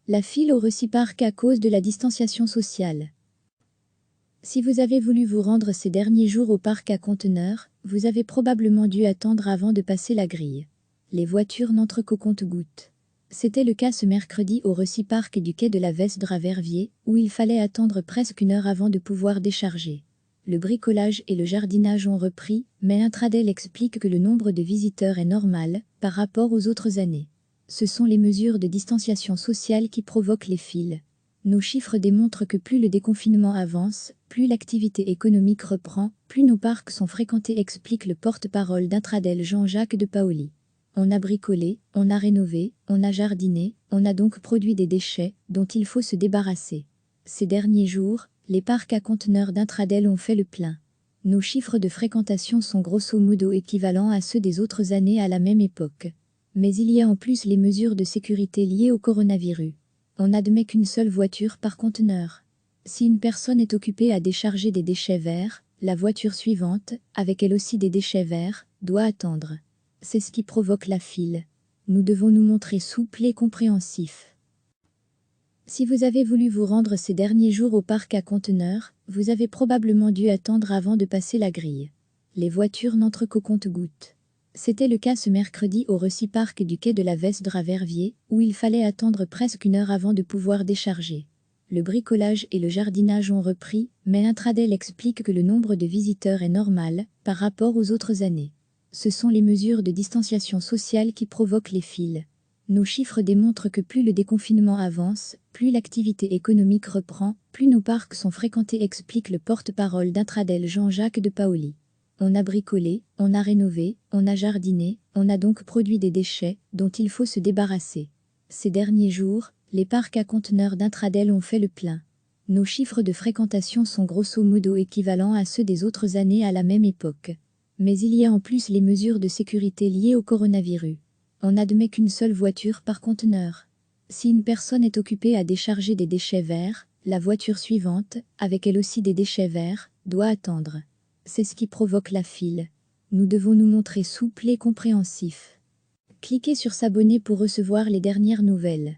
La file au Reciparc à cause de la distanciation sociale. Si vous avez voulu vous rendre ces derniers jours au parc à conteneurs, vous avez probablement dû attendre avant de passer la grille. Les voitures n'entrent qu'au compte-gouttes. C'était le cas ce mercredi au Reciparc du quai de la Vesdre à Verviers, où il fallait attendre presque une heure avant de pouvoir décharger. Le bricolage et le jardinage ont repris, mais Intradel explique que le nombre de visiteurs est normal par rapport aux autres années. Ce sont les mesures de distanciation sociale qui provoquent les files. Nos chiffres démontrent que plus le déconfinement avance, plus l'activité économique reprend, plus nos parcs sont fréquentés, explique le porte-parole d'Intradel Jean-Jacques de Paoli. On a bricolé, on a rénové, on a jardiné, on a donc produit des déchets dont il faut se débarrasser. Ces derniers jours, les parcs à conteneurs d'Intradel ont fait le plein. Nos chiffres de fréquentation sont grosso modo équivalents à ceux des autres années à la même époque. Mais il y a en plus les mesures de sécurité liées au coronavirus. On n'admet qu'une seule voiture par conteneur. Si une personne est occupée à décharger des déchets verts, la voiture suivante, avec elle aussi des déchets verts, doit attendre. C'est ce qui provoque la file. Nous devons nous montrer souples et compréhensifs. Si vous avez voulu vous rendre ces derniers jours au parc à conteneurs, vous avez probablement dû attendre avant de passer la grille. Les voitures n'entrent qu'au compte-gouttes. C'était le cas ce mercredi au Reciparc du quai de la Vesdre à Verviers, où il fallait attendre presque une heure avant de pouvoir décharger. Le bricolage et le jardinage ont repris, mais Intradel explique que le nombre de visiteurs est normal par rapport aux autres années. Ce sont les mesures de distanciation sociale qui provoquent les files. Nos chiffres démontrent que plus le déconfinement avance, plus l'activité économique reprend, plus nos parcs sont fréquentés, explique le porte-parole d'Intradel Jean-Jacques de Paoli. On a bricolé, on a rénové, on a jardiné, on a donc produit des déchets dont il faut se débarrasser. Ces derniers jours, les parcs à conteneurs d'Intradel ont fait le plein. Nos chiffres de fréquentation sont grosso modo équivalents à ceux des autres années à la même époque. Mais il y a en plus les mesures de sécurité liées au coronavirus. On n'admet qu'une seule voiture par conteneur. Si une personne est occupée à décharger des déchets verts, la voiture suivante, avec elle aussi des déchets verts, doit attendre. C'est ce qui provoque la file. Nous devons nous montrer souples et compréhensifs. Cliquez sur s'abonner pour recevoir les dernières nouvelles.